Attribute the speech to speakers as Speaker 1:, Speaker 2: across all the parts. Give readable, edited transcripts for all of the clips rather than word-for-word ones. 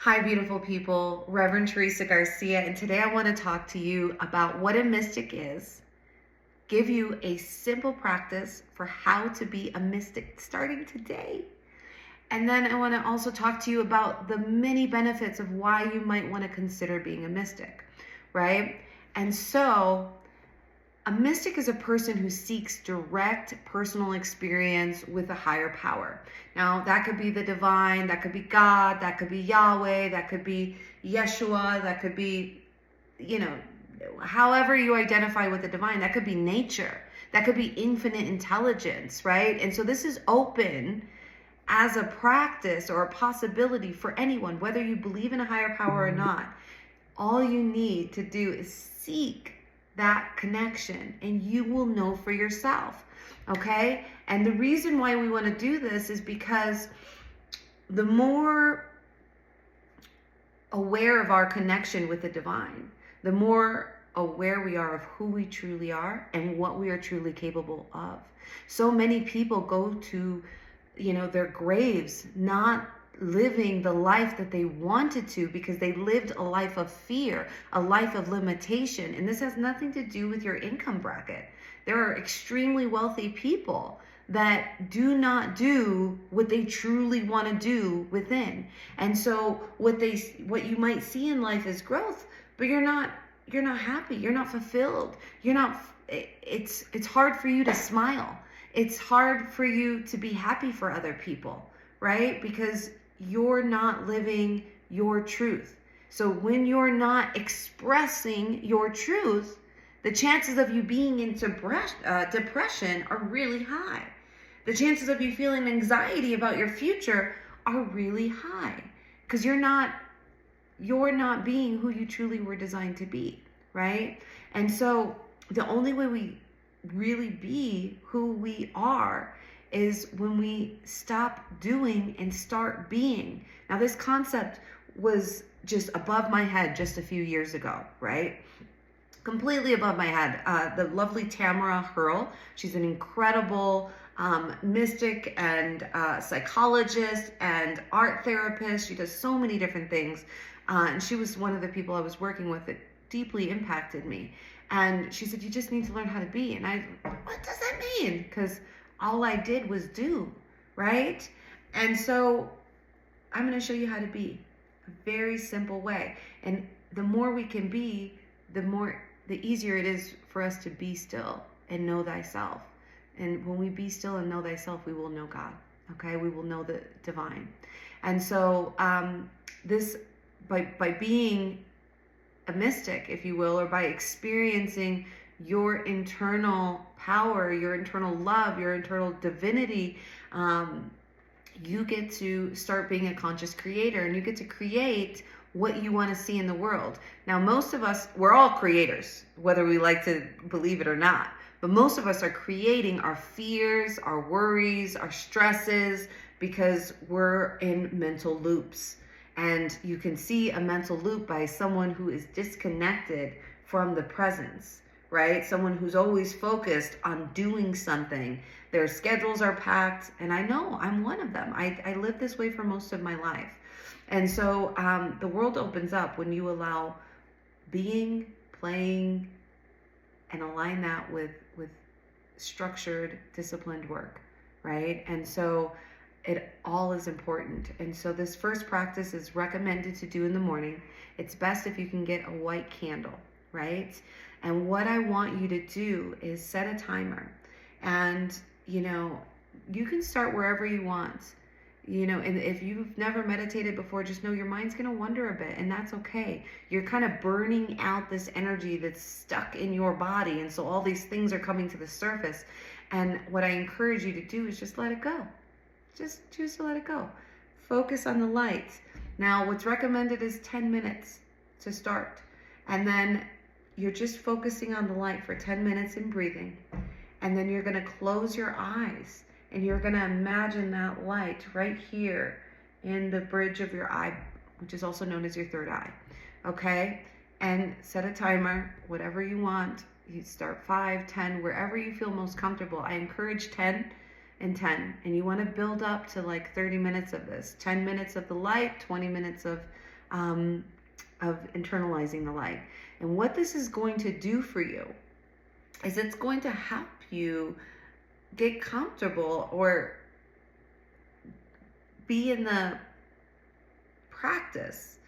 Speaker 1: Hi, beautiful people. Reverend Teresa Garcia, and today I want to talk to you about what a mystic is, give you a simple practice for how to be a mystic starting today. And then I want to also talk to you about the many benefits of why you might want to consider being a mystic, right? And so, a mystic is a person who seeks direct personal experience with a higher power. Now, that could be the divine, that could be God, that could be Yahweh, that could be Yeshua, that could be, you know, however you identify with the divine, that could be nature, that could be infinite intelligence, right? And so this is open as a practice or a possibility for anyone, whether you believe in a higher power or not. All you need to do is seek that connection and you will know for yourself. Okay? And the reason why we want to do this is because the more aware of our connection with the divine, the more aware we are of who we truly are and what we are truly capable of. So many people go to, their graves not living the life that they wanted to because they lived a life of fear, a life of limitation. And this has nothing to do with your income bracket. There are extremely wealthy people that do not do what they truly want to do within. And so what you might see in life is growth, but you're not happy, you're not fulfilled. It's hard for you to smile. It's hard for you to be happy for other people, right? Because you're not living your truth. So when you're not expressing your truth, the chances of you being in depression are really high. The chances of you feeling anxiety about your future are really high because you're not being who you truly were designed to be, right? And so the only way we really be who we are is when we stop doing and start being. Now, this concept was just above my head just a few years ago, right? Completely above my head. The lovely Tamara Hurl, she's an incredible mystic and psychologist and art therapist. She does so many different things. And she was one of the people I was working with that deeply impacted me. And she said, you just need to learn how to be. And what does that mean? Because all I did was do, right? And so I'm going to show you how to be a very simple way. And the more we can be, the easier it is for us to be still and know thyself. And when we be still and know thyself, we will know God. Okay, we will know the divine. And so by being a mystic, if you will, or by experiencing your internal power, your internal love, your internal divinity, you get to start being a conscious creator, and you get to create what you want to see in the world. Now, most of us, we're all creators, whether we like to believe it or not. But most of us are creating our fears, our worries, our stresses, because we're in mental loops. And you can see a mental loop by someone who is disconnected from the presence, right? Someone who's always focused on doing something. Their schedules are packed, and I know I'm one of them. I lived this way for most of my life. And so the world opens up when you allow being, playing, and align that with structured, disciplined work, right? And so it all is important. And so this first practice is recommended to do in the morning. It's best if you can get a white candle, right? And what I want you to do is set a timer. And, you can start wherever you want. And if you've never meditated before, just know your mind's going to wander a bit, and that's okay. You're kind of burning out this energy that's stuck in your body. And so all these things are coming to the surface. And what I encourage you to do is just let it go. Just choose to let it go. Focus on the light. Now, what's recommended is 10 minutes to start. And then you're just focusing on the light for 10 minutes and breathing. And then you're going to close your eyes. And you're going to imagine that light right here in the bridge of your eye, which is also known as your third eye. Okay? And set a timer, whatever you want. You start 5, 10, wherever you feel most comfortable. I encourage 10 and 10. And you want to build up to like 30 minutes of this. 10 minutes of the light, 20 minutes of of internalizing the light. And what this is going to do for you is it's going to help you get comfortable or be in the practice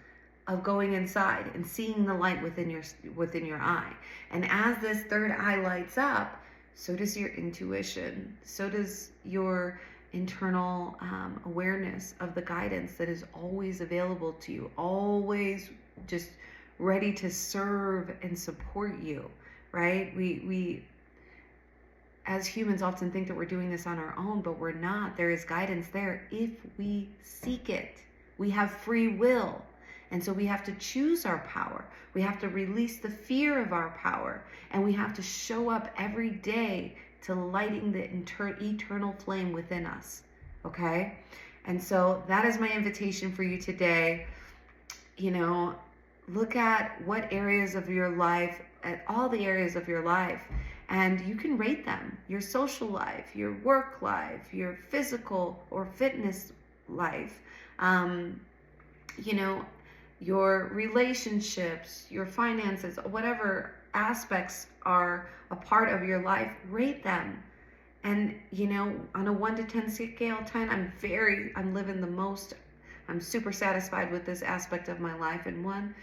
Speaker 1: of going inside and seeing the light within your eye. And as this third eye lights up, so does your intuition, so does your internal awareness of the guidance that is always available to you, always just ready to serve and support you, right? We as humans often think that we're doing this on our own, but we're not. There is guidance there if we seek it. We have free will. And so we have to choose our power. We have to release the fear of our power. And we have to show up every day to lighting the eternal flame within us. Okay? And so that is my invitation for you today. You know, look at what areas of your life, at all the areas of your life, and you can rate them. Your social life, your work life, your physical or fitness life, you know, your relationships, your finances, whatever aspects are a part of your life, rate them. And, you know, on a 1 to 10 scale, 10, I'm living the most, I'm super satisfied with this aspect of my life, and 1,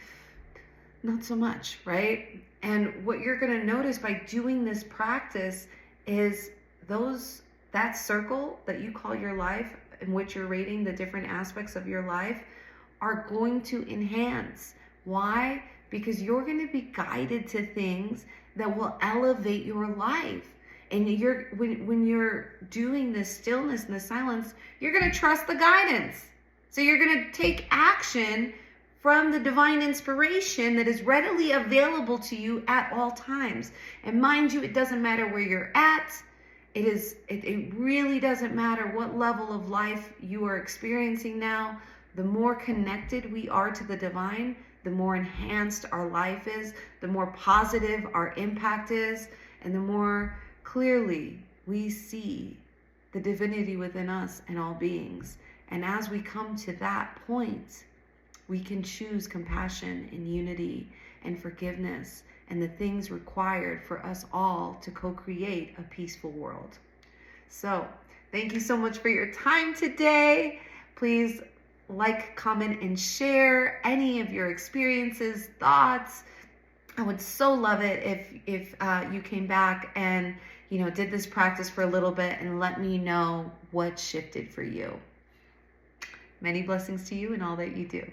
Speaker 1: not so much, right? And what you're going to notice by doing this practice is that circle that you call your life, in which you're rating the different aspects of your life, are going to enhance. Why? Because you're going to be guided to things that will elevate your life. And when you're doing this stillness and the silence, you're going to trust the guidance. So you're going to take action from the divine inspiration that is readily available to you at all times. And mind you, it doesn't matter where you're at. It really doesn't matter what level of life you are experiencing now. The more connected we are to the divine, the more enhanced our life is, the more positive our impact is, and the more clearly we see the divinity within us and all beings. And as we come to that point, we can choose compassion and unity and forgiveness and the things required for us all to co-create a peaceful world. So, thank you so much for your time today. Please like, comment, and share any of your experiences, thoughts. I would so love it if you came back and, you know, did this practice for a little bit and let me know what shifted for you. Many blessings to you and all that you do.